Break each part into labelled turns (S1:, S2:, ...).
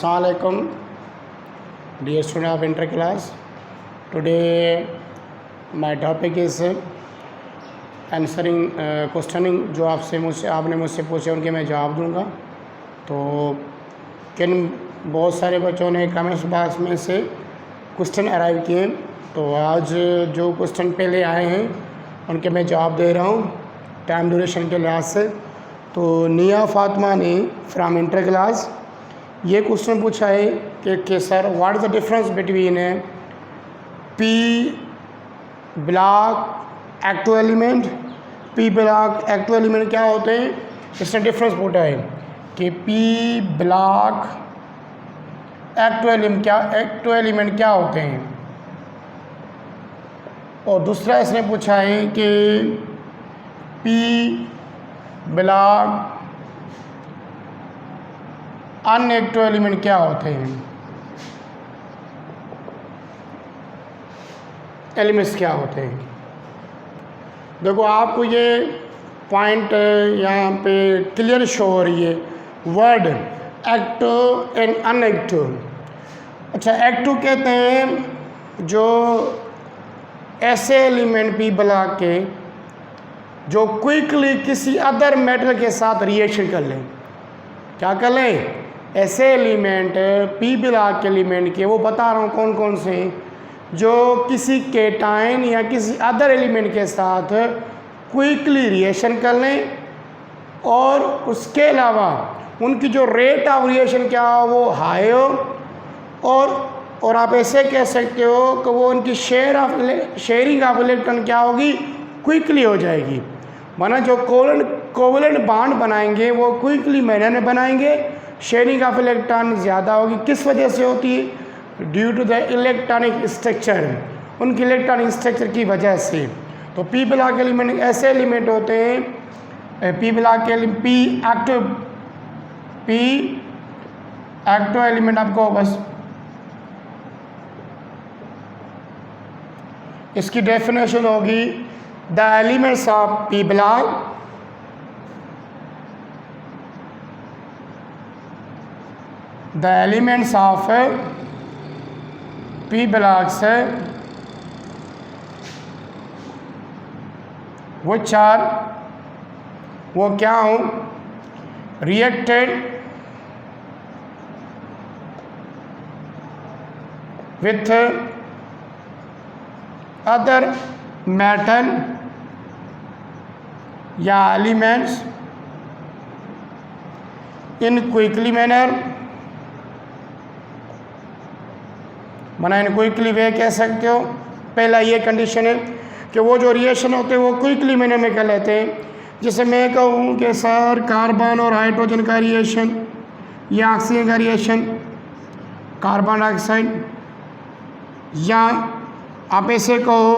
S1: Assalamualaikum, dear student of inter class. Today my topic is answering questioning जो आपने मुझसे पूछे उनके मैं जवाब दूंगा। तो बहुत सारे बच्चों ने कमेंट्स बॉक्स में से क्वेश्चन अराइव किए, तो आज जो क्वेश्चन पहले आए हैं उनके मैं जवाब दे रहा हूँ टाइम ड्यूरेशन के लिहाज से। तो निया फातिमा ने फ्रॉम इंटर क्लास ये क्वेश्चन पूछा है कि sir what is the difference between P block active element, P block active element क्या होते हैं, इसने डिफरेंस पूछा है कि पी ब्लॉक एक्टिव एलिमेंट क्या होते हैं। और दूसरा इसने पूछा है कि पी ब्लॉक अनएक्टिव एलिमेंट क्या होते हैं, एलिमेंट्स क्या होते हैं। देखो आपको ये पॉइंट यहाँ पे क्लियर शो हो रही है, वर्ड एक्टिव एंड अनएक्टिव। अच्छा, एक्टिव कहते हैं जो ऐसे एलिमेंट पी ब्लॉक के जो क्विकली किसी अदर मेटल के साथ रिएक्शन कर लें। क्या कर लें? ऐसे एलिमेंट पी ब्लॉक के एलिमेंट के, वो बता रहा हूँ कौन कौन से, जो किसी केटाइन या किसी अदर एलिमेंट के साथ क्विकली रिएक्शन कर लें और उसके अलावा उनकी जो रेट ऑफ रिएक्शन क्या हो वो हाई हो, और आप ऐसे कह सकते हो कि वो उनकी शेयरिंग ऑफ इलेक्ट्रॉन क्या होगी, क्विकली हो जाएगी। माना जो कोवेलेंट बॉन्ड बनाएंगे वो क्विकली मैनर में बनाएंगे, शेयरिंग ऑफ इलेक्ट्रॉन ज़्यादा होगी। किस वजह से होती है? Due to the electronic structure, उनकी इलेक्ट्रॉनिक स्ट्रक्चर की वजह से। तो पी ब्लॉक एलिमेंट ऐसे एलिमेंट होते हैं, पी ब्लॉक के पी एक्टिव एलिमेंट, आपको बस इसकी डेफिनेशन होगी the elements of P block P blocks which are, वो क्या हो, रिएक्टेड विथ अदर मेटल या एलिमेंट्स इन क्विकली मैनर। मना इन क्विकली वे कह सकते हो। पहला ये कंडीशन है कि वो जो रिएक्शन होते हैं वो क्विकली मैनर में कर लेते हैं। जैसे मैं कहूँ कि सर कार्बन और हाइड्रोजन का रिएक्शन या ऑक्सीजन का रिएक्शन, कार्बन डाइऑक्साइड, या आप ऐसे कहो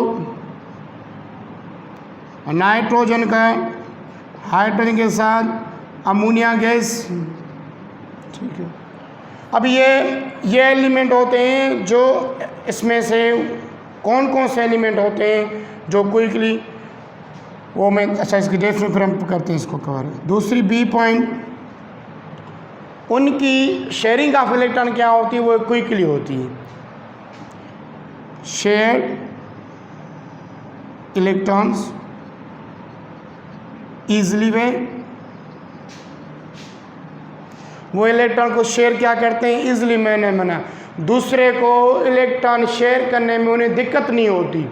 S1: नाइट्रोजन का हाइड्रोजन के साथ अमोनिया गैस, ठीक है। अब ये एलिमेंट होते हैं जो, इसमें से कौन कौन से एलिमेंट होते हैं जो क्विकली, वो मैं अच्छा इसकी डेफिनेशन फिर हम करते हैं इसको कवर। दूसरी बी पॉइंट, उनकी शेयरिंग ऑफ इलेक्ट्रॉन क्या होती है, वो क्विकली होती है। शेयर इलेक्ट्रॉन्स ईजली वे, वो इलेक्ट्रॉन को शेयर क्या करते हैं, ईजली मैंने मना, दूसरे को इलेक्ट्रॉन शेयर करने में उन्हें दिक्कत नहीं होती,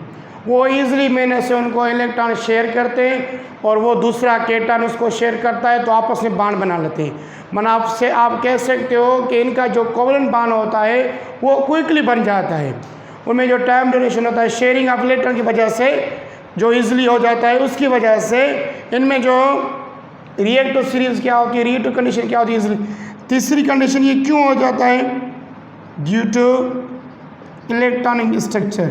S1: वो ईजली मैंने से उनको इलेक्ट्रॉन शेयर करते हैं और वो दूसरा केटॉन उसको शेयर करता है, तो आपस में बॉन्ड बना लेते हैं। मना आपसे आप कह सकते हो कि इनका जो कोवेलेंट बॉन्ड होता है वो क्विकली बन जाता है, उनमें जो टाइम ड्यूरेशन होता है शेयरिंग ऑफ इलेक्ट्रॉन की वजह से जो ईजिली हो जाता है, उसकी वजह से इनमें जो रिएक्टिव सीरीज क्या होती है, रिएक्टिव कंडीशन क्या होती है, ईजिली। तीसरी कंडीशन ये क्यों हो जाता है? Due to electronic structure.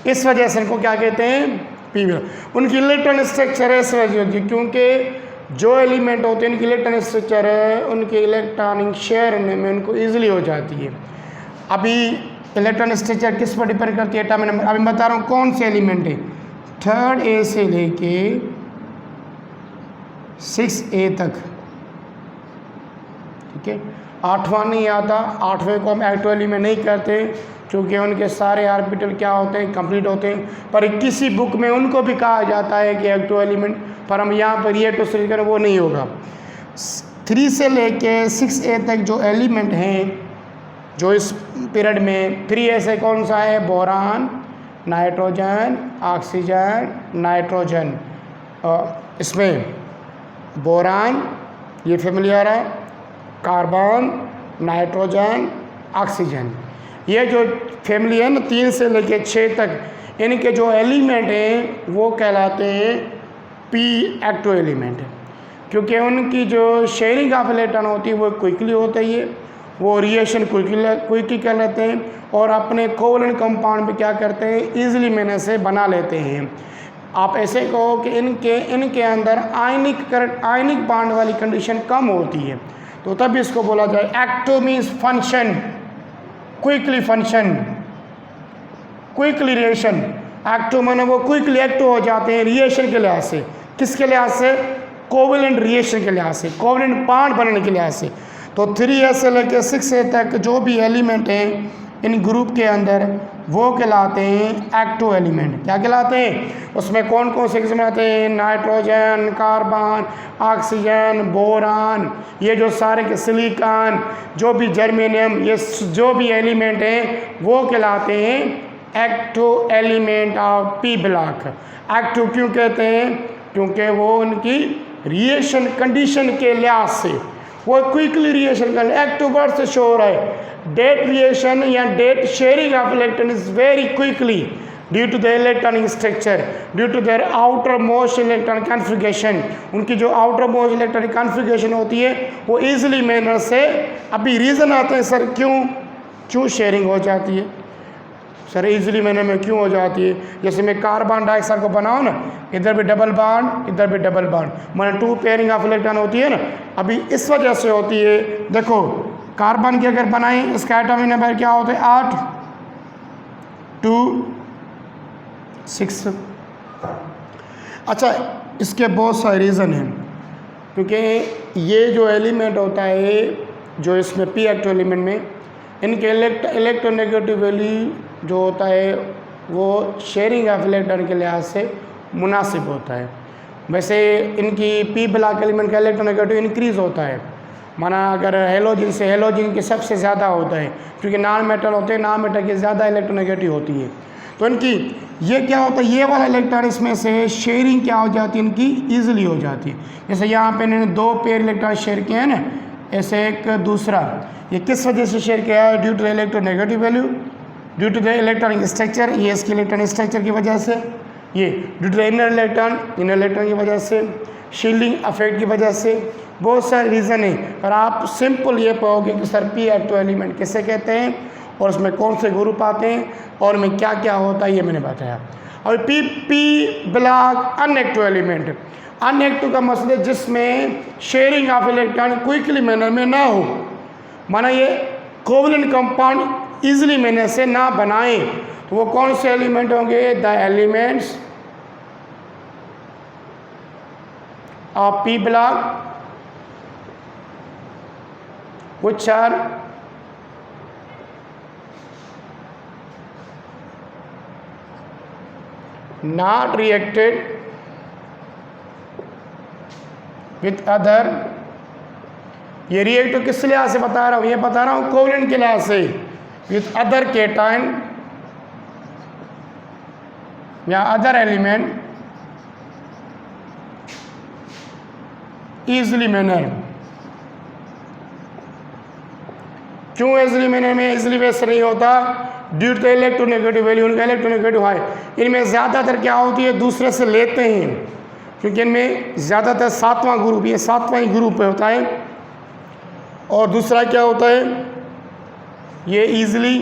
S1: इस वजह से इनको क्या कहते हैं, पी ब्लॉक। उनकी इलेक्ट्रॉनिक स्ट्रक्चर इस वजह होती है क्योंकि जो एलिमेंट होते हैं उनकी इलेक्ट्रॉनिक स्ट्रक्चर है, उनके इलेक्ट्रॉनिक शेयर में उनको ईजिली हो जाती है। अभी इलेक्ट्रॉनिक स्ट्रक्चर किस पर डिपेंड करती है, एटॉमिक नंबर। अभी बता रहा हूँ कौन से एलिमेंट है, थर्ड ए से लेके 6A तक, ठीक है। 8वां नहीं आता, 8वें को हम एक्टिव एलिमेंट नहीं करते क्योंकि उनके सारे ऑर्बिटल क्या होते हैं, कंप्लीट होते हैं। पर किसी बुक में उनको भी कहा जाता है कि एक्टिव एलिमेंट, पर हम यहाँ पर ये तो सीरीज करें वो नहीं होगा। 3 से लेके 6A तक जो एलिमेंट हैं जो इस पीरियड में, 3A से कौन सा है, बोरान, नाइट्रोजन, ऑक्सीजन, नाइट्रोजन। इसमें बोरान ये फेमिलियर है, कार्बन, नाइट्रोजन, ऑक्सीजन, ये जो फैमिली है ना 3 से लेके 6 तक, इनके जो एलिमेंट हैं वो कहलाते हैं पी एक्टिव एलिमेंट, क्योंकि उनकी जो शेयरिंग ऑफ इलेक्ट्रॉन होती है वो क्विकली होता है, वो रिएक्शन क्विकली कर लेते हैं और अपने कोवलेंट कंपाउंड में क्या करते हैं, इजीली मैनर से बना लेते हैं। आप ऐसे कहो कि इनके अंदर आयनिक बॉन्ड वाली कंडीशन कम होती है, तो तब इसको बोला जाए active means function, quickly function, quickly reaction. Active माने वो क्विकली एक्टिव हो जाते हैं रिएक्शन के लिहाज से। किसके लिहाज से, कोवलेंट रिएक्शन के लिहाज से, कोवलेंट बॉन्ड बनने के लिहाज से। तो 3A से लेकर 6A तक जो भी एलिमेंट हैं इन ग्रुप के अंदर वो कहलाते हैं एक्टिव एलिमेंट। क्या कहलाते हैं, उसमें कौन कौन से किस्म आते हैं, नाइट्रोजन, कार्बन, ऑक्सीजन, बोरान, ये जो सारे के सिलिकॉन, जो भी जर्मेनियम, ये जो भी एलिमेंट हैं वो कहलाते हैं active element of P block. Active क्यों कहते हैं, क्योंकि वो उनकी रिएक्शन कंडीशन के लिहाज से वो क्विकली रिएक्शन कर, एक्टिव वर्ड से शो हो रहा है। डेट रिएक्शन या that sharing of electron is very quickly due to the electronic structure, due to their outermost electron configuration. उनकी जो आउटर मोस्ट इलेक्ट्रॉनिक कॉन्फ़िगरेशन होती है वो ईजिली मैनर से, अभी रीज़न आते हैं सर क्यों शेयरिंग हो जाती है, सर इजीली मैनर में क्यों हो जाती है। जैसे मैं कार्बन डाइऑक्साइड को बनाऊँ ना, इधर भी डबल बॉन्ड, इधर भी डबल बॉन्ड, मैंने 2 पेयरिंग ऑफ इलेक्ट्रॉन होती है ना, अभी इस वजह से होती है। देखो कार्बन की अगर बनाए, इसका एटॉमिक नंबर क्या होता है, 8, 2, 6। अच्छा, इसके बहुत सारे रीज़न हैं, क्योंकि ये जो एलिमेंट होता है जो इसमें पी एक्टिव एलिमेंट में, इनके इलेक्ट्रोनेगेटिव वैल्यू जो होता है वो शेयरिंग ऑफ इलेक्ट्रॉन के लिहाज से मुनासिब होता है। वैसे इनकी पी ब्लॉक एलिमेंट का इलेक्ट्रोनेगेटिव इंक्रीज़ होता है, माना अगर हेलोजिन से हेलोजिन की सबसे ज़्यादा होता है, क्योंकि नॉन मेटल होते हैं, नॉन मेटल की ज़्यादा इलेक्ट्रोनेगेटिव होती है। तो इनकी ये क्या होता है, ये वाला इलेक्ट्रॉन इसमें से शेयरिंग क्या हो जाती है, इनकी ईजिली हो जाती है। जैसे यहाँ पे इन्होंने 2 पेयर इलेक्ट्रॉन शेयर किए हैं ना, ऐसे एक दूसरा, ये किस वजह से शेयर किया है, due to the electronegative value, due to the electronic structure, ये इसके इलेक्ट्रॉनिक स्ट्रक्चर की वजह से, ये due to the inner electron की वजह से, शील्डिंग अफेक्ट की वजह से, बहुत सारे रीज़न है। पर आप सिंपल ये पाओगे कि सर पी एक्टिव एलिमेंट किसे कहते हैं और उसमें कौन से ग्रुप आते हैं और में क्या क्या होता है, ये मैंने बताया। और P block unactive element, unactive का मतलब जिसमें sharing of electron quickly manner में ना हो, माना ये कोवलेंट कंपाउंड इजीली मैनर से ना बनाएं, तो वो कौन से एलिमेंट होंगे, the elements of P block which are not reacted with other। ये रिएक्ट किस लिहाज से बता रहा हूँ, ये बता रहा हूँ कोवलेंट के लिहाज से, विथ अदर केटाइन या अदर एलिमेंट ईजिली मैनर। क्यों इजली मैनर में, इजली वैसे नहीं होता, ड्यू टू इलेक्ट्रोनेगेटिव वैल्यू, उनका इलेक्ट्रोनेगेटिव है। इनमें ज़्यादातर क्या होती है, दूसरे से लेते हैं, क्योंकि इनमें ज़्यादातर 7वां ग्रुप, ये 7वां ही ग्रुप होता है। और दूसरा क्या होता है, ये ईजिली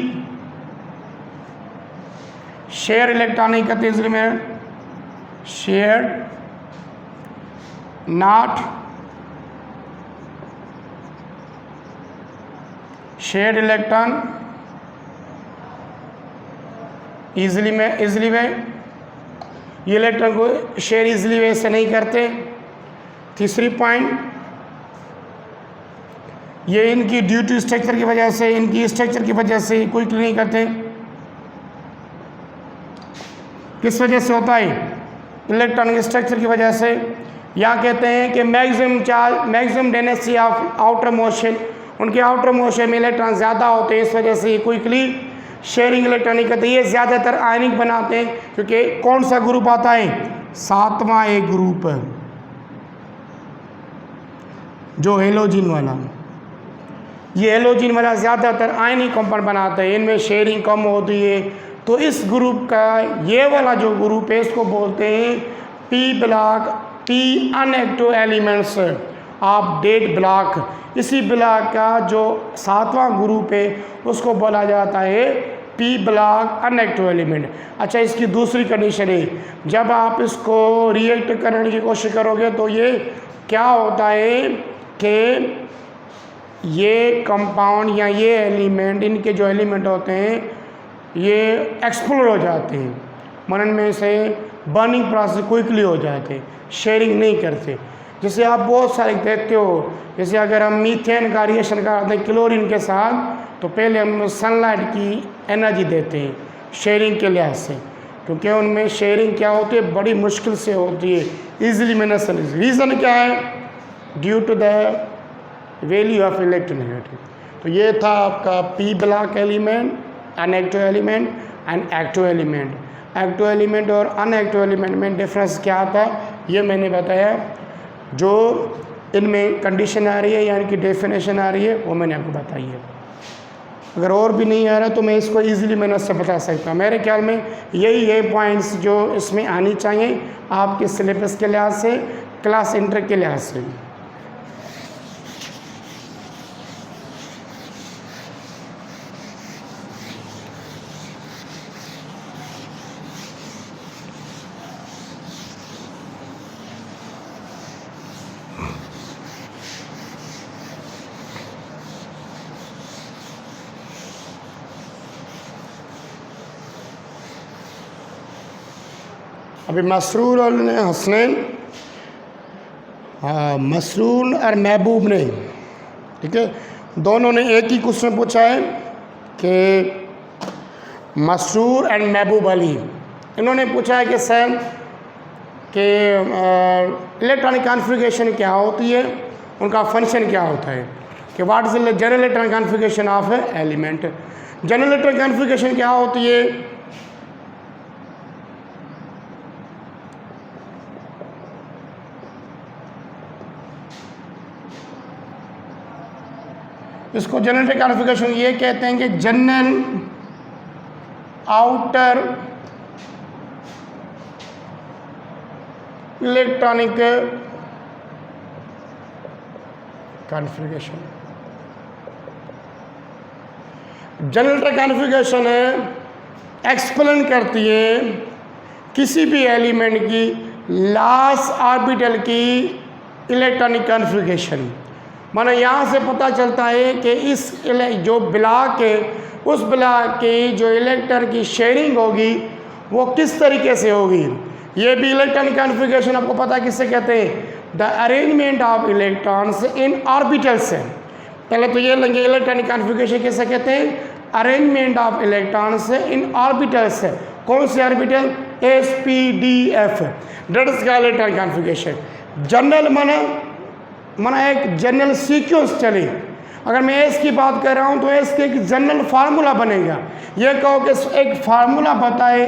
S1: शेयर इलेक्ट्रॉन नहीं करते, easily manner, share not shared electron easily way, ये इलेक्ट्रॉन को शेयर इजली वे से नहीं करते। तीसरी पॉइंट, ये इनकी ड्यू टू स्ट्रक्चर की वजह से, इनकी स्ट्रक्चर की वजह से क्विकली नहीं करते। किस वजह से होता है? इलेक्ट्रॉनिक स्ट्रक्चर की वजह से। या कहते हैं कि maximum charge, maximum density of outer motion, उनके आउटर मोशन में इलेक्ट्रॉन ज़्यादा होते हैं, इस वजह से ये क्विकली शेयरिंग इलेक्ट्रॉनिक करते हैं। ये ज़्यादातर आयनिक बनाते हैं, क्योंकि कौन सा ग्रुप आता है? 7वां एक ग्रुप जो हेलोजिन वाला, ये हेलोजिन वाला ज़्यादातर आयनिक कंपाउंड बनाता है, इनमें शेयरिंग कम होती है। तो इस ग्रुप का ये वाला जो ग्रुप है इसको बोलते हैं P block, P unactive elements of dead block. इसी ब्लॉक का जो 7वां ग्रुप है उसको बोला जाता है पी ब्लॉक अनएक्टिव एलिमेंट। अच्छा, इसकी दूसरी कंडीशन है, जब आप इसको रिएक्ट करने की कोशिश करोगे तो ये क्या होता है कि ये कंपाउंड या ये एलिमेंट, इनके जो एलिमेंट होते हैं ये एक्सप्लोड हो जाते हैं, मनन में से बर्निंग प्रोसेस क्विकली हो जाते हैं, शेयरिंग नहीं करते। जैसे आप बहुत सारे देखते हो, जैसे अगर हम मीथेन का रिएक्शन कराते हैं क्लोरीन के साथ, तो पहले हम सनलाइट की एनर्जी देते हैं शेयरिंग के लिहाज से, क्योंकि उनमें शेयरिंग क्या होती है? बड़ी मुश्किल से होती है, ईजिली मैनेज। रीज़न क्या है? Due to the value of electronegative. तो ये था आपका P block element, unactive element and active element. Active element और अनएक्टिव एलिमेंट में डिफरेंस क्या था ये मैंने बताया। जो इनमें कंडीशन आ रही है या इनकी डेफिनेशन आ रही है वो मैंने आपको बताई है। अगर और भी नहीं आ रहा तो मैं इसको ईजिली मैनेज से बता सकता हूँ। मेरे ख्याल में यही है पॉइंट्स जो इसमें आनी चाहिए आपके सिलेबस के लिहाज से, क्लास इंटर के लिहाज से। अभी मसरूर और हसनैन, मसरूर और महबूब ने, ठीक है, दोनों ने एक ही क्वेश्चन पूछा है कि मसरूर एंड महबूब अली, इन्होंने पूछा है कि सर कि इलेक्ट्रॉनिक कॉन्फ़िगरेशन क्या होती है, उनका फंक्शन क्या होता है, कि what is the general electronic configuration of element. General electronic configuration क्या होती है? इसको जनरल कॉन्फ़िगरेशन ये कहते हैं कि general outer electronic configuration. General configuration explain करती है किसी भी एलिमेंट की लास्ट ऑर्बिटल की इलेक्ट्रॉनिक कॉन्फ़िगरेशन। माना यहाँ से पता चलता है कि इस जो ब्लॉक है उस ब्लॉक की जो इलेक्ट्रॉन की शेयरिंग होगी वो किस तरीके से होगी। ये भी इलेक्ट्रॉनिक कॉन्फ़िगरेशन आपको पता किससे कहते हैं? The arrangement of electrons in orbitals. पहले तो ये लेंगे इलेक्ट्रॉनिक कॉन्फ़िगरेशन किसे कहते हैं? Arrangement of electrons in orbitals. कौन से ऑर्बिटल? SPDF, डेट इज का इलेक्ट्रॉनिक कॉन्फ़िगरेशन। जनरल माना एक जनरल सीक्वेंस चले। अगर मैं एस की बात कर रहा हूँ तो एस के एक जनरल फार्मूला बनेगा। ये कहो कि एक फार्मूला बताए,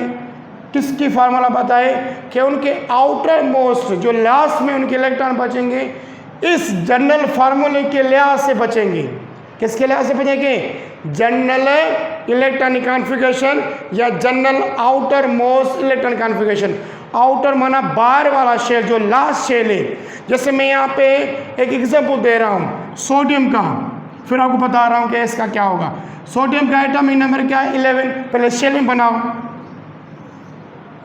S1: किसकी फार्मूला बताए? कि उनके आउटर मोस्ट जो लास्ट में उनके इलेक्ट्रॉन बचेंगे इस जनरल फार्मूले के लिहाज से बचेंगे। किसके लिहाज से बचेंगे? जनरल इलेक्ट्रॉनिक कॉन्फ़िगरेशन या general outer most electronic configuration. Outer माना बाहर वाला शेल, जो लास्ट शेल है। जैसे मैं यहाँ पे एक एग्जांपल दे रहा हूँ सोडियम का, फिर आपको बता रहा हूँ कि इसका क्या होगा। सोडियम का एटॉमिक नंबर क्या है? 11। पहले शेल में बनाओ,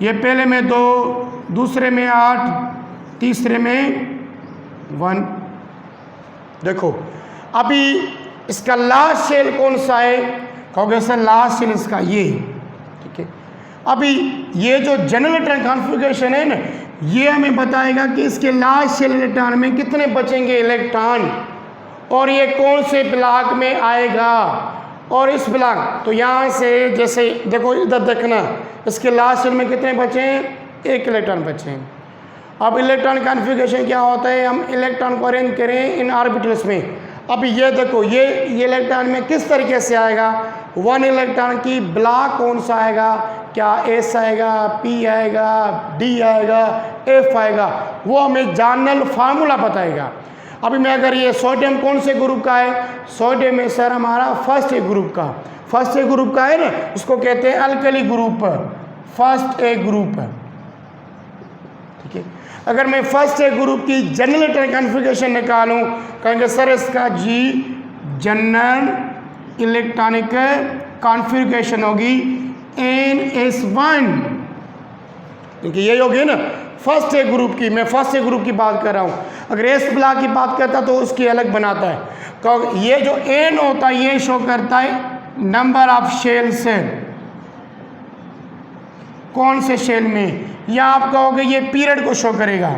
S1: ये पहले में 2, दूसरे में 8, तीसरे में 1। देखो अभी इसका लास्ट शेल कौन सा है? कहोगे सर लास्ट शेल इसका ये, ठीक है। अभी ये जो जनरल इलेक्ट्रॉनिक कॉन्फ़िगरेशन है ना, ये हमें बताएगा कि इसके लास्ट शेल इलेक्ट्रॉन में कितने बचेंगे इलेक्ट्रॉन, और ये कौन से ब्लॉक में आएगा। और इस ब्लॉक, तो यहाँ से जैसे देखो इधर देखना, इसके लास्ट शेल में कितने बचे हैं, एक इलेक्ट्रॉन बचे हैं। अब इलेक्ट्रॉन कॉन्फ़िगरेशन क्या होता है, हम इलेक्ट्रॉन को अरेंज करें इन ऑर्बिटल्स में। अब ये देखो ये इलेक्ट्रॉन में किस तरीके से आएगा, वन इलेक्ट्रॉन की ब्लॉक कौन सा आएगा, क्या एस आएगा, पी आएगा, डी आएगा, एफ आएगा, वो हमें जनरल फार्मूला बताएगा। अभी मैं अगर ये सोडियम कौन से ग्रुप का है, सोडियम है सर हमारा फर्स्ट ए ग्रुप का, फर्स्ट ए ग्रुप का है ना, उसको कहते हैं alkali group, first A group है, ठीक है। अगर मैं फर्स्ट ए ग्रुप की जनरल इलेक्ट्रॉनिक कॉन्फ़िगरेशन निकालूं, कहेंगे सर इसका जी जनरल इलेक्ट्रॉनिक कॉन्फ़िगरेशन होगी NS1, क्योंकि यही होगी ना फर्स्ट ए ग्रुप की, मैं फर्स्ट ए ग्रुप की बात कर रहा हूँ। अगर एस ब्लॉक की बात करता तो उसकी अलग बनाता है। तो ये जो एन होता है ये शो करता है नंबर ऑफ शेल्स, कौन से शेल में, या आप कहोगे ये पीरियड को शो करेगा,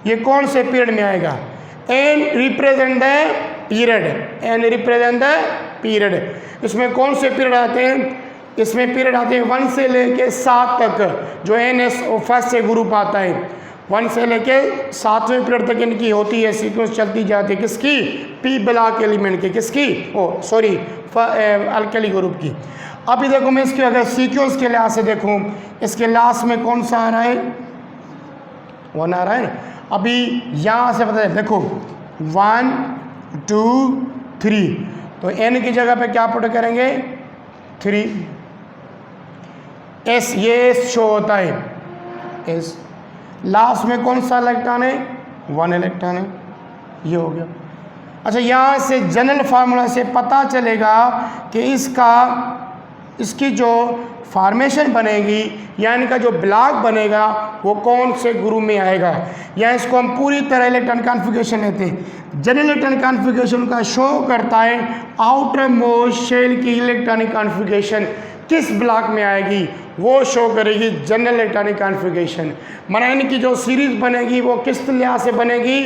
S1: ये कौन से पीरियड में आएगा। N represent the period, N represent the period. इसमें कौन से पीरियड आते हैं, इसमें पीरियड आते हैं 1 से लेके 7 तक, जो NS फर्स्ट से ग्रुप आता है 1 से लेके 7वें पीरियड तक इनकी होती है, सीक्वेंस चलती जाती है, किसकी, पी ब्लॉक एलिमेंट की, किसकी, सॉरी अल्कली ग्रुप की। अभी देखो मैं इसके अगर सीक्वेंस के लिहाज से देखूं, इसके लास्ट में कौन सा आ रहा है, 1 आ रहा है। अभी यहाँ से पता है, देखो 1 2 3, तो N की जगह पे क्या पुट करेंगे 3, S, ये S शो होता है, S लास्ट में कौन सा इलेक्ट्रॉन है, 1 इलेक्ट्रॉन है, ये हो गया। अच्छा यहाँ से जनरल फार्मूला से पता चलेगा कि इसकी जो फॉर्मेशन बनेगी या इनका जो ब्लॉक बनेगा वो कौन से ग्रुप में आएगा, या इसको हम पूरी तरह इलेक्ट्रॉन कॉन्फ़िगरेशन लेते हैं। जनरल इलेक्ट्रॉन कॉन्फ़िगरेशन का शो करता है आउटर मोस्ट शेल की इलेक्ट्रॉनिक कॉन्फ़िगरेशन किस ब्लॉक में आएगी, वो शो करेगी जनरल इलेक्ट्रॉनिक कॉन्फ़िगरेशन। माना इनकी जो सीरीज बनेगी वो किस लिहाज से बनेगी,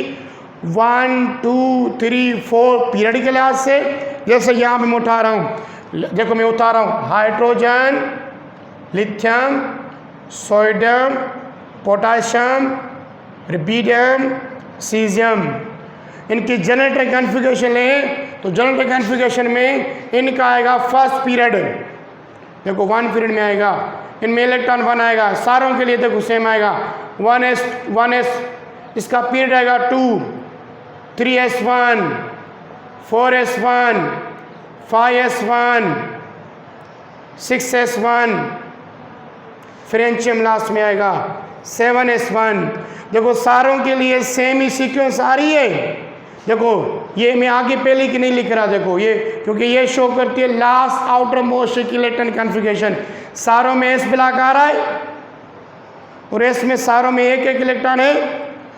S1: 1 2 3 4 पीरियड के लिहाज से। जैसे यहाँ पे मैं उठा रहा हूँ, देखो मैं उठा रहा हूँ hydrogen, lithium, sodium, potassium, rubidium, caesium, इनकी जनरल कॉन्फ़िगरेशन लें तो जनरल कॉन्फ़िगरेशन में इनका आएगा फर्स्ट पीरियड, देखो 1 पीरियड में आएगा, इनमें इलेक्ट्रॉन 1 आएगा, सारों के लिए देखो सेम आएगा 1s, इसका पीरियड आएगा 2, 3s1, 4s1, 5s1, 6s1, फ्रेंचियम last में आएगा 7s1। देखो सारों के लिए सेम ही सीक्वेंस आ रही है। देखो ये मैं आगे पहले की नहीं लिख रहा, देखो ये क्योंकि ये शो करती है last outer most electron configuration. सारों में एस ब्लॉक आ रहा है और एस में सारों में एक एक इलेक्ट्रॉन है।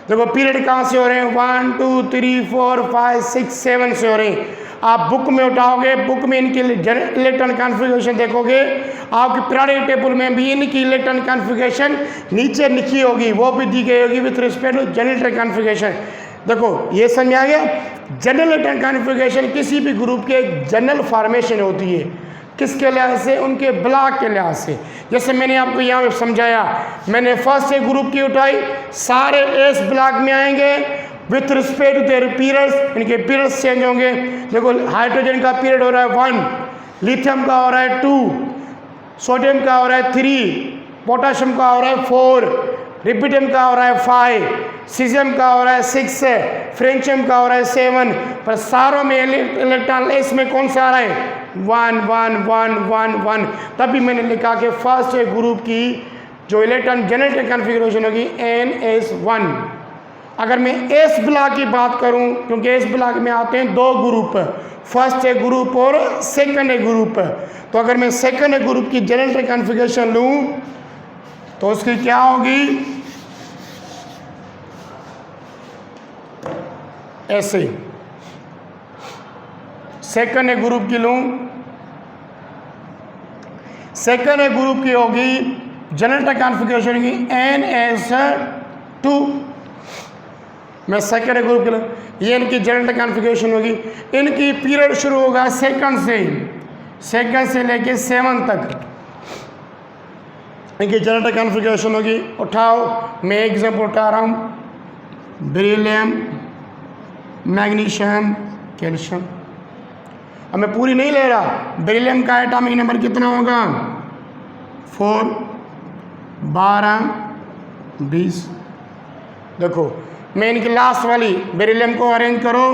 S1: देखो पीरियड कहाँ से हो रहे हैं, 1 2 3 4 5 6 7 से हो रहे हैं। आप बुक में उठाओगे, बुक में इनकी इलेक्ट्रॉन कॉन्फ़िगरेशन देखोगे, आपकी पीरियोडिक टेबल में भी इनकी इलेक्ट्रॉन कॉन्फ़िगरेशन नीचे लिखी होगी, वो भी दी गई होगी with respect to general configuration. देखो ये समझ आ गया, जनरल इलेक्ट्रॉन कॉन्फ़िगरेशन किसी भी ग्रुप के एक जनरल फॉर्मेशन होती है, किसके लिहाज से, उनके ब्लॉक के लिहाज से। जैसे मैंने आपको यहाँ पे समझाया, मैंने फर्स्ट से ग्रुप की उठाई, सारे एस ब्लॉक में आएंगे with respect to their periods, इनके पीरियड्स चेंज होंगे। देखो हाइड्रोजन का पीरियड हो रहा है 1, लिथियम का हो रहा है 2, सोडियम का हो रहा है 3, पोटाशियम का हो रहा है 4, रुबिडियम का हो रहा है 5, सीजियम का हो रहा है 6, फ्रेंचियम का हो रहा है 7, पर सारों में इलेक्ट्रॉन इसमें कौन सा आ रहा है, 1 1 1 1 1। तभी मैंने लिखा कि फर्स्ट ग्रुप की जो इलेक्ट्रॉन जनरल कॉन्फ़िगरेशन होगी NS1। अगर मैं एस ब्लॉक की बात करूं, क्योंकि एस ब्लॉक में आते हैं 2 ग्रुप, फर्स्ट ए ग्रुप और सेकंड ए ग्रुप, तो अगर मैं सेकंड ए ग्रुप की जनरल कॉन्फ़िगरेशन लूं तो उसकी क्या होगी, ऐसे सेकंड ए ग्रुप की लूं, सेकंड ए ग्रुप की होगी जनरेटर कॉन्फ़िगरेशन होगी NS2। मैं सेकंड ग्रुप के लिए, ये इनकी जनरेटर कॉन्फ़िगरेशन होगी। इनकी पीरियड शुरू होगा सेकंड से लेके 7 तक इनकी जनरेटर कॉन्फ़िगरेशन होगी। उठाओ, मैं एग्जाम्पल उठा रहा हूँ, बेरिलियम, मैग्नीशियम, कैल्शियम। अब मैं पूरी नहीं ले रहा। बेरिलियम का एटॉमिक नंबर कितना होगा? 4, 12, 20। देखो, मैं इनकी लास्ट वाली बेरिलियम को अरेंज करो।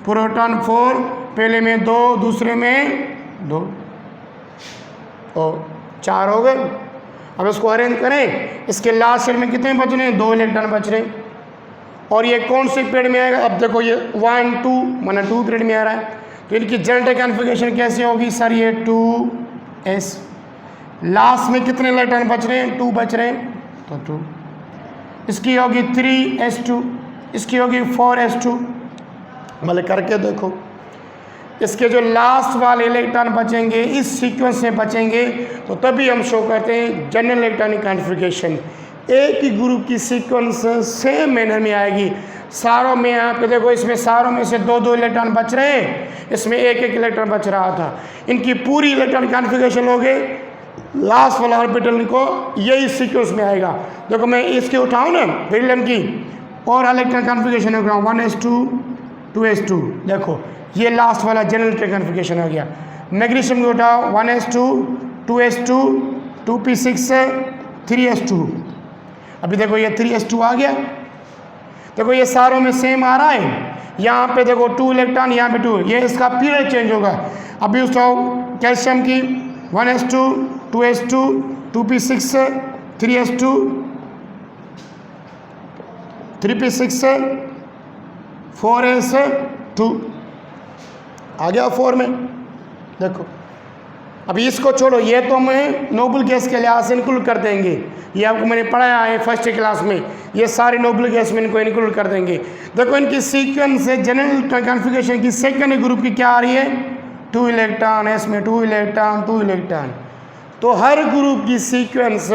S1: प्रोटॉन 4, पहले में 2, दूसरे में 2, और 4 हो गए। अब इसको अरेंज करें। इसके लास्ट सेल में कितने बच रहे हैं? 2 इलेक्ट्रॉन बच रहे हैं। और ये कौन से पीरियड में आएगा? अब देखो, ये 1, 2 माना 2 पीरियड में आ रहा है। तो इनकी जनरेटर कॉन्फ़िगरेशन कैसे होगी? सर ये 2s। लास्ट में कितने इलेक्ट्रॉन बच रहे हैं? 2 बच रहे हैं, तो 2। इसकी होगी 3s2, इसकी होगी 4s2। मतलब करके देखो, इसके जो लास्ट वाले इलेक्ट्रॉन बचेंगे इस सीक्वेंस में बचेंगे, तो तभी हम शो करते हैं जनरल इलेक्ट्रॉनिक कॉन्फ़िगरेशन। एक ही ग्रुप की सीक्वेंस सेम मैनर में आएगी। सारों में यहाँ पे देखो, इसमें सारों में से 2-2 इलेक्ट्रॉन बच रहे हैं, इसमें 1-1 इलेक्ट्रॉन बच रहा था। इनकी पूरी इलेक्ट्रॉनिक कॉन्फ़िगरेशन हो गई, लास्ट वाला ऑर्बिटल इनको यही सीक्वेंस में आएगा। देखो, मैं इसकी उठाऊँ ना बेरिलियम की, और इलेक्ट्रॉनिक कॉन्फ़िगरेशन हो 1s2, 2s2। देखो, ये लास्ट वाला जनरल कॉन्फ़िगरेशन हो गया। मैग्नीशियम को उठाओ, 1s2, 2s2, 2p6, 3s2। अभी देखो, ये 3s2 आ गया। देखो, ये सारों में सेम आ रहा है। यहाँ पे देखो 2 इलेक्ट्रॉन, यहाँ पे 2, ये इसका पीरियड चेंज होगा। अभी उठाओ कैल्शियम की, 1s2, 2s2, 2p6, 3s2, 3p6, 4s2 आ गया 4 में। देखो, अभी इसको छोड़ो, ये तो मैं नोबल गैस के लिहाज से इंक्लूड कर देंगे। ये आपको मैंने पढ़ाया है फर्स्ट क्लास में, ये सारे नोबल गैस में इनको इंक्लूड कर देंगे। देखो, इनकी सीक्वेंस से जनरल कॉन्फ़िगरेशन की सेकंड ग्रुप की क्या आ रही है? 2 इलेक्ट्रॉन, इसमें 2 इलेक्ट्रॉन, 2 इलेक्ट्रॉन। तो हर ग्रुप की सीक्वेंस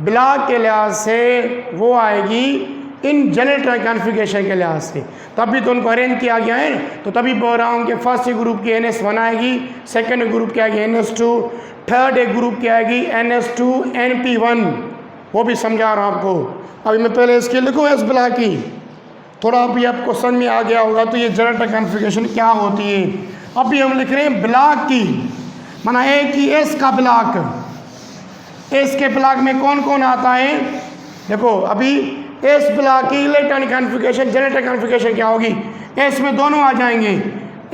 S1: ब्लॉक के लिहाज से वो आएगी इन जनरेटर कॉन्फ़िगरेशन के लिहाज से। तभी तो उनको अरेंज किया गया है। तो तभी बोल रहा हूँ कि फर्स्ट ग्रुप की NS1 आएगी, सेकंड ग्रुप की आएगी NS2, थर्ड ग्रुप की आएगी NS2 NP1। वो भी समझा रहा हूँ आपको। अभी मैं पहले इसके लिखूँ एस ब्लॉक की, थोड़ा अभी आपको समझ में आ गया होगा तो ये जनरेटर कॉन्फ़िगरेशन क्या होती है। अभी हम लिख रहे हैं ब्लॉक की, माना एक ही एस का ब्लॉक। एस के ब्लॉक में कौन कौन आता है? देखो, अभी एस ब्लॉक की इलेक्ट्रॉनिक कॉन्फ़िगरेशन, जनरेटर कॉन्फ़िगरेशन क्या होगी? एस में दोनों आ जाएंगे।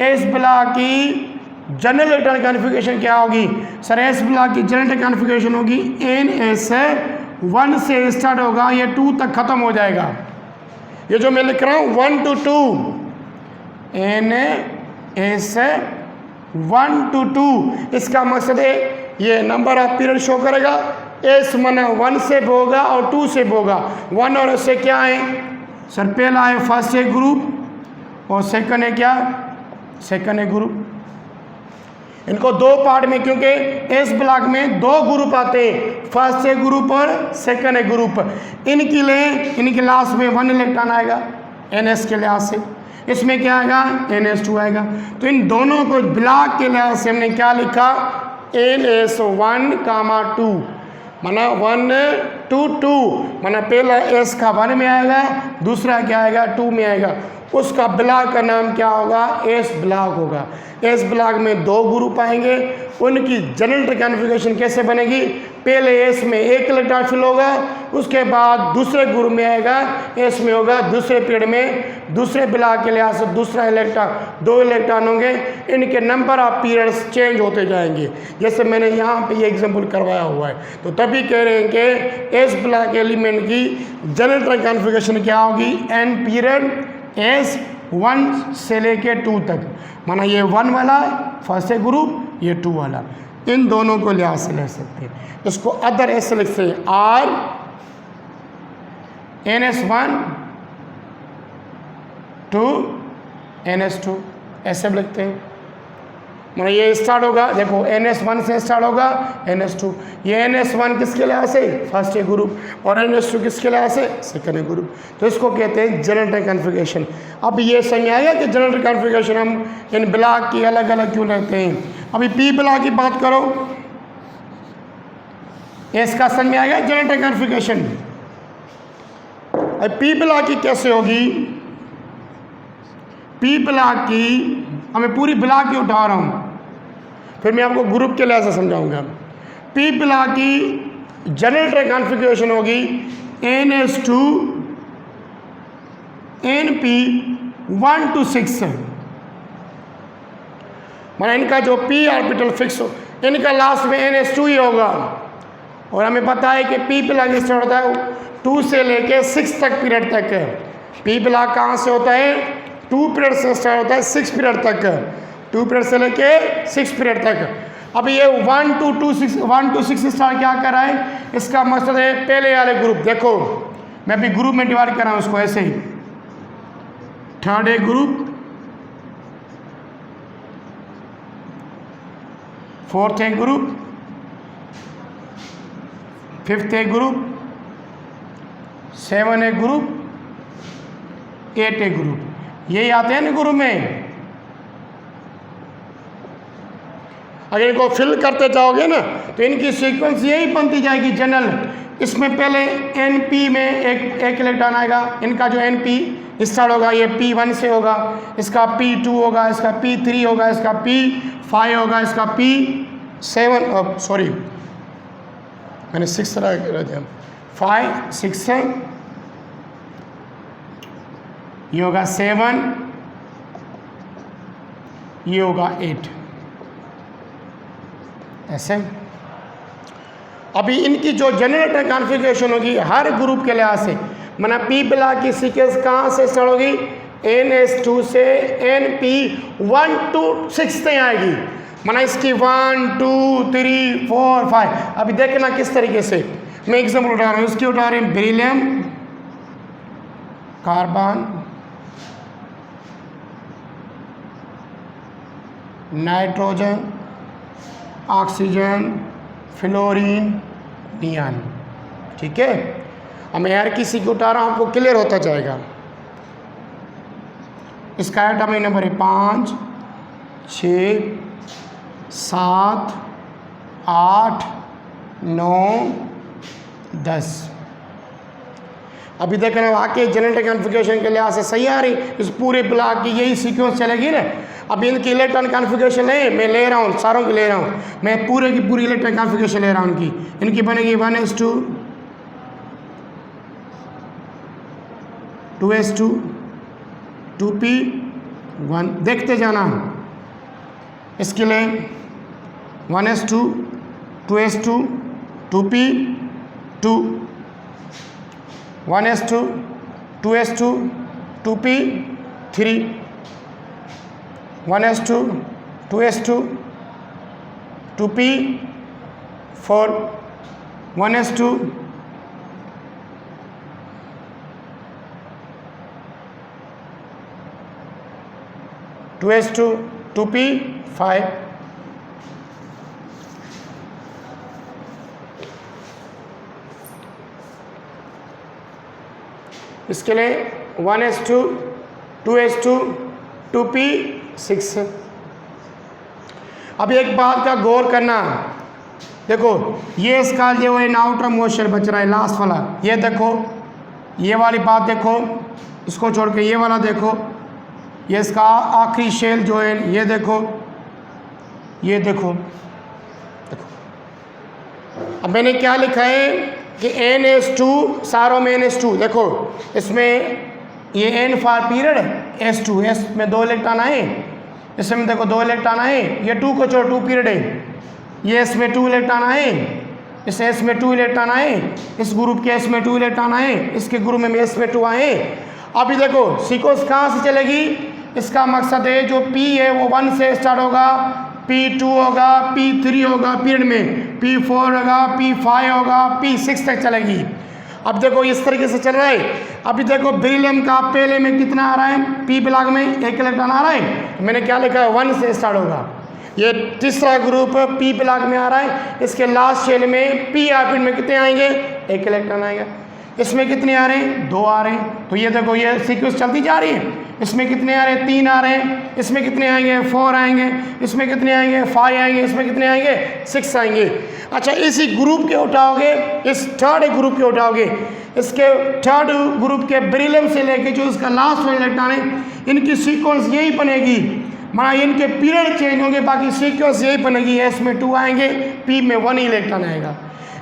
S1: एस ब्लॉक की जनरल इलेक्ट्रॉनिक कॉन्फ़िगरेशन क्या होगी? सर, एस ब्लॉक की जनरेटर कॉन्फ़िगरेशन होगी NS1 से स्टार्ट होगा, ये 2 तक ख़त्म हो जाएगा। ये जो मैं लिख रहा हूँ 1 to 2, NS1 to 2, इसका मकसद है ये नंबर ऑफ पीरियड शो करेगा। एस मना 1 से होगा और 2 से होगा। 1 और एस से क्या है? सर, पहला है फर्स्ट ए ग्रुप और सेकंड है क्या? सेकंड ए ग्रुप। इनको 2 पार्ट में, क्योंकि एस ब्लॉक में 2 ग्रुप आते हैं, फर्स्ट ए ग्रुप और सेकंड ए ग्रुप। इनके लास्ट में 1 इलेक्ट्रॉन आएगा NS के लिहाज से। इसमें क्या आएगा? NS2 आएगा। तो इन दोनों को ब्लॉक के लिहाज से हमने क्या लिखा? NS1, 2 माना 1 to 2, माना पहला एस का 1 में आएगा, दूसरा क्या आएगा? 2 में आएगा। उसका ब्लॉक का नाम क्या होगा? एस ब्लॉक होगा। एस ब्लॉक में 2 ग्रुप आएंगे। उनकी जनरल कॉन्फ़िगरेशन कैसे बनेगी? पहले एस में 1 इलेक्ट्रॉन फिल होगा, उसके बाद दूसरे ग्रुप में आएगा, एस में होगा, दूसरे पीरियड में दूसरे ब्लॉक के लिहाज से दूसरा इलेक्ट्रॉन, 2 इलेक्ट्रॉन होंगे। इनके नंबर ऑफ पीरियड्स चेंज होते जाएंगे, जैसे मैंने यहाँ पे ये एग्जाम्पल करवाया हुआ है। तो तभी कह रहे हैं कि एस ब्लॉक एलिमेंट की जनरल कॉन्फ़िगरेशन क्या होगी? n पीरियड एस 1 से लेके 2 तक, माना ये 1 वाला फर्स्ट ग्रुप, ये 2 वाला, इन दोनों को लिहाज से ले सकते हैं। इसको अदर ऐसे लिखते हैं R NS1 to NS2, ऐसे लिखते हैं। मतलब ये स्टार्ट होगा, देखो NS1 से स्टार्ट होगा, NS2, ये NS1 किसके लिहाज से फर्स्ट ए ग्रुप और NS2 किसके लिहाज से सेकंड ए ग्रुप, तो इसको कहते हैं जनरेटर कॉन्फ़िगरेशन। अब ये समझ में आएगा कि जनरेटर कॉन्फ़िगरेशन हम इन ब्लॉक की अलग अलग क्यों रहते हैं। अभी पी ब्लॉक की बात करो, इसका समझ में आएगा जनरेटर कॉन्फ़िगरेशन। अब पी ब्लॉक की कैसे होगी, पी ब्लॉक की हमें पूरी ब्लॉक की उठा रहा हूँ, फिर मैं आपको ग्रुप के लिहाज से समझाऊंगा। पी ब्लॉक की जनरेटर कॉन्फ़िगरेशन होगी NS2 NP 1 to 6, मतलब इनका जो पी ऑर्बिटल फिक्स हो, इनका लास्ट में NS2 ही होगा। और हमें पता है कि पी ब्लॉक स्टार्ट होता है 2 से लेके 6 तक पीरियड तक है। पी ब्लॉक कहाँ से होता है, 2 पीरियड से स्टार्ट होता है 6 पीरियड तक, 2 पीरियड से लेके 6 पीरियड तक। अब ये 1 to 6 स्टार्ट क्या कर रहा है, इसका मकसद है पहले वाले ग्रुप, देखो मैं अभी ग्रुप में डिवाइड कर रहा हूँ इसको ऐसे ही, third A group, fourth A group, fifth A group, 7 A group, 8 A group, यही आते हैं ना ग्रुप में। अगर इनको फिल करते जाओगे ना तो इनकी सीक्वेंस यही बनती जाएगी जनरल। इसमें पहले NP में एक इलेक्ट्रॉन आएगा, इनका जो NP स्टार्ट होगा ये P1 से होगा, इसका P2 होगा, इसका P3 होगा, इसका P5 होगा, इसका P7, सॉरी मैंने 6 रख दिया, 5 6 है, ये होगा 7, ये होगा 8, ऐसे। अभी इनकी जो जनरेटर कॉन्फ़िगरेशन होगी हर ग्रुप के लिहाज से, माना पी ब्लॉक की सीक्वेंस कहाँ से स्टार्ट होगी, NS2 से NP 1 to 6 तक आएगी, माना इसकी 1 2 3 4 5। अभी देखना किस तरीके से मैं एग्जाम्पल उठा रहा हूँ, इसकी उठा रहे हैं beryllium, carbon, nitrogen, oxygen, fluorine, neon, ठीक है। अब मैं हर किसी को उठा रहा हूँ, आपको क्लियर होता जाएगा। इसका एटॉमिक नंबर है 5 6 7 8 9 10। अभी देखना वाकई जनरेटर कॉन्फ़िगरेशन के लिहाज से सही आ रही, इस पूरे ब्लॉक की यही सीक्वेंस चलेगी ना। अब इनकी इलेक्ट्रॉन कॉन्फ़िगरेशन है, मैं ले रहा हूँ सारों की ले रहा हूँ, मैं पूरे की पूरी इलेक्ट्रॉन कॉन्फ़िगरेशन ले रहा हूँ इनकी बनेगी 1s2 2s2 2p1, देखते जाना। इसके लिए 1s2 2s2 2p2 1s2 2s2 2p3 1s2 2s2 2p4 1s2 2s2 2p5 इसके लिए 1s2 2s2 2p6। अब एक बात का गौर करना, देखो ये इसका जो है आउटर मोशन बच रहा है लास्ट वाला, ये देखो ये वाली बात देखो, इसको छोड़ के ये वाला देखो, ये इसका आखिरी शेल जो है ये देखो, ये देखो देखो। अब मैंने क्या लिखा है कि NS2 सारों में NS2, देखो इसमें ये N for period S2, S में 2 इलेक्ट्रॉन आए, इसमें देखो 2 इलेक्ट्रॉन आए, ये 2 को छोड़ 2 पीरियड है, ये S में 2 इलेक्ट्रॉन आए, इस S में 2 इलेक्ट्रॉन आए, इस ग्रुप के S में 2 इलेक्ट्रॉन आए, इसके ग्रुप में S में 2 आए। अभी देखो सीक्वेंस कहाँ से चलेगी, इसका मकसद है जो P है वो 1 से स्टार्ट होगा, P2 होगा, P3 होगा पीरियड में, P4 होगा, P5 होगा, P6 तक चलेगी। अब देखो इस तरीके से चल रहा है। अभी देखो बेरिलियम का पहले में कितना आ रहा है, P ब्लॉक में 1 इलेक्ट्रॉन आ रहा है, तो मैंने क्या लिखा है 1 से स्टार्ट होगा। ये तीसरा ग्रुप पी ब्लॉक में आ रहा है। इसके लास्ट शेल में पी ऑर्बिट में कितने आएंगे, एक इलेक्ट्रॉन आएगा। इसमें कितने आ रहे हैं, 2 आ रहे हैं। तो ये देखो ये सीक्वेंस चलती जा रही है। इसमें कितने आ रहे हैं, 3 आ रहे हैं। इसमें कितने आएंगे, 4 आएंगे। इसमें कितने आएंगे, 5 आएंगे। इसमें कितने आएंगे, 6 आएंगे। अच्छा, इसी ग्रुप के उठाओगे, इस थर्ड ग्रुप के उठाओगे, इसके थर्ड ग्रुप के बेरिलियम से लेके जो इसका लास्ट वाला इलेक्ट्रॉन है, इनकी सीक्वेंस यही बनेगी। माना इनके पीरियड चेंज होंगे, बाकी सीक्वेंस यही बनेगी। एस में 2 आएंगे, पी में 1 इलेक्ट्रॉन आएगा।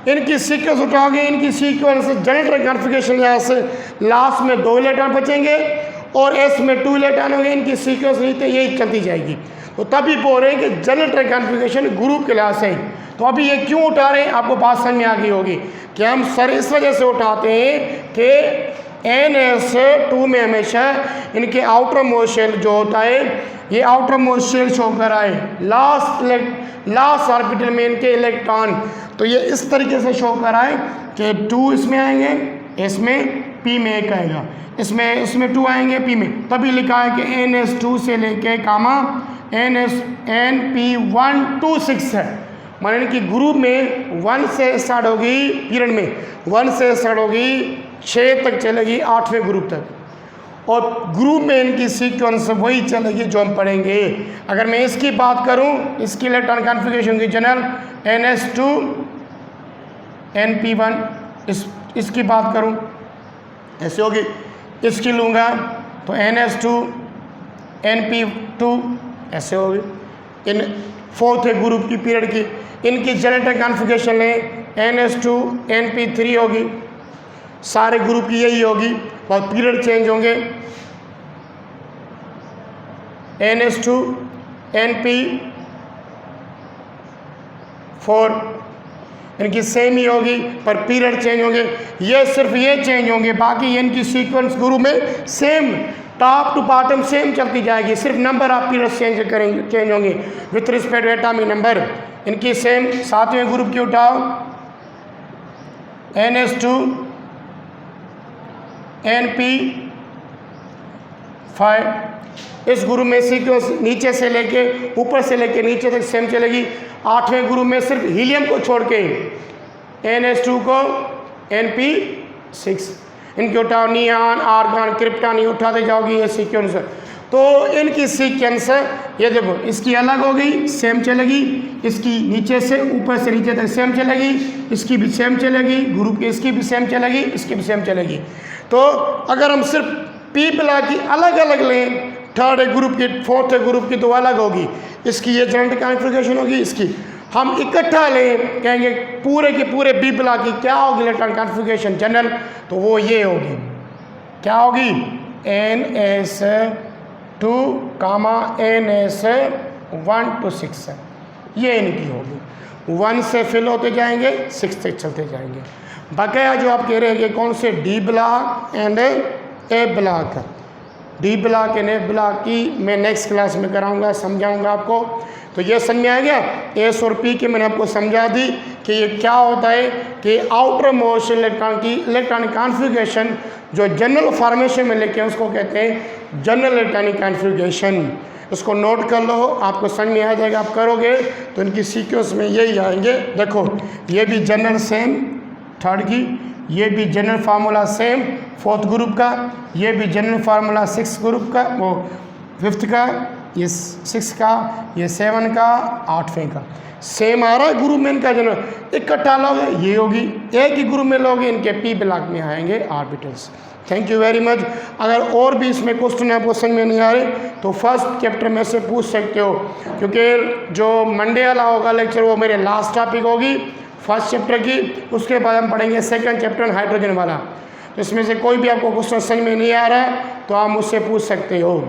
S1: इनकी सीक्वेंस उठाओगे, इनकी सीक्वेंस जनरेटर कॉन्फ़िगरेशन यहाँ से लास्ट में 2 इलेक्ट्रॉन बचेंगे और एस में 2 इलेक्ट्रॉन होंगे। इनकी सीक्वेंस नहीं तो यही चलती जाएगी। तो तभी बोल रहे हैं कि जनरेटर कॉन्फ़िगरेशन ग्रुप के लिहाज से। तो अभी ये क्यों उठा रहे हैं, आपको बात समझ में आ गई होगी कि हम सर इस वजह से उठाते हैं कि NS2 में हमेशा इनके आउटर मोस्ट शेल जो होता है, ये आउटर मोस्ट शेल शो कर आए लास्ट ऑर्बिटल में इनके इलेक्ट्रॉन। तो ये इस तरीके से शो कर आए कि 2 इसमें आएंगे, इसमें P में 1 आएगा, इसमें 2 आएंगे P में। तभी लिखा है कि NS2 से लेके कामा NP126 है। मान इनकी ग्रुप में 1 से स्टार्ट होगी, पीरियड में 1 से स्टार्ट होगी, 6 तक चलेगी 8वें ग्रुप तक। और ग्रुप में इनकी सीक्वेंस वही चलेगी जो हम पढ़ेंगे। अगर मैं इसकी बात करूं, इसकी इलेक्ट्रॉन कॉन्फ़िगरेशन की जनरल NS2 NP1, इसकी बात करूं ऐसे होगी। इसकी लूँगा तो NS2 NP2 ऐसे होगी। इन 4th ग्रुप की पीरियड की इनकी जनरेटर कॉन्फ़िगरेशन लें, NS2 NP3 होगी। सारे ग्रुप की यही होगी और पीरियड चेंज होंगे। NS2 NP4 इनकी सेम ही होगी पर पीरियड चेंज होंगे। ये सिर्फ ये चेंज होंगे, बाकी इनकी सीक्वेंस ग्रुप में same top to bottom same चलती जाएगी। सिर्फ नंबर ऑफ पीरियड चेंज होंगे with respect to atomic number. इनकी सेम 7वें ग्रुप की उठाओ, NS2 NP5। इस ग्रुप में सीक्वेंस नीचे से लेके ऊपर से लेके नीचे तक सेम चलेगी। 8वें ग्रुप में सिर्फ हीलियम को छोड़ के NS2 को NP6 इनके उठाओ, नियान आर्गन क्रिप्टॉन ये उठाते जाओगी ये सीक्वेंस। तो इनकी सीक्वेंस ये देखो, इसकी अलग हो गई, सेम चलेगी। इसकी नीचे से ऊपर से नीचे तक सेम चलेगी, इसकी भी सेम चलेगी, ग्रुप की इसकी भी सेम चलेगी, इसकी भी सेम चलेगी। तो अगर हम सिर्फ पी ब्लॉक की अलग अलग लें, 3rd ग्रुप की 4th ग्रुप की तो अलग होगी, इसकी ये जनरेटर कॉन्फ़िगरेशन होगी, इसकी हम इकट्ठा लें, कहेंगे पूरे के पूरे बी ब्लॉक की क्या होगी इलेक्ट्रॉन कॉन्फ़िगरेशन जनरल, तो वो ये होगी। क्या होगी, NS2 NS1 to 6 ये इनकी होगी। 1 से फिल होते जाएंगे, 6 तक चलते जाएंगे। बकाया जो आप कह रहे हैं कि कौन से D block and A block, D block and A block की मैं नेक्स्ट क्लास में कराऊंगा, समझाऊंगा आपको। तो ये समझ में आ गया, एस और पी की मैंने आपको समझा दी कि ये क्या होता है कि आउटर मोस्ट इलेक्ट्रॉन की इलेक्ट्रॉनिक कॉन्फ़िगरेशन जो जनरल फॉर्मेशन में लेके उसको कहते हैं जनरल इलेक्ट्रॉनिक कॉन्फ़िगरेशन। इसको नोट कर लो, आपको समझ में आ जाएगा। आप करोगे तो इनकी सीक्वेंस में यही आएंगे। देखो ये भी जनरल सेम 3rd की, ये भी general formula same 4th group का, ये भी जनरल फार्मूला 6th ग्रुप का, वो 5th का, ये 6 का, ये 7 का, 8वें का सेम आ रहा है ग्रुप में इनका जनरल। इकट्ठा लोगे ये होगी, एक ही ग्रुप में लोगे इनके पी ब्लॉक में आएंगे orbitals. Thank you very much. अगर और भी इसमें क्वेश्चन आपको समझ में नहीं आ रहे तो फर्स्ट चैप्टर में से पूछ सकते हो, क्योंकि जो मंडे वाला होगा लेक्चर वो मेरे लास्ट टॉपिक होगी फर्स्ट चैप्टर की। उसके बाद हम पढ़ेंगे 2nd चैप्टर हाइड्रोजन वाला। तो इसमें से कोई भी आपको क्वेश्चन समझ में नहीं आ रहा है तो आप मुझसे पूछ सकते हो।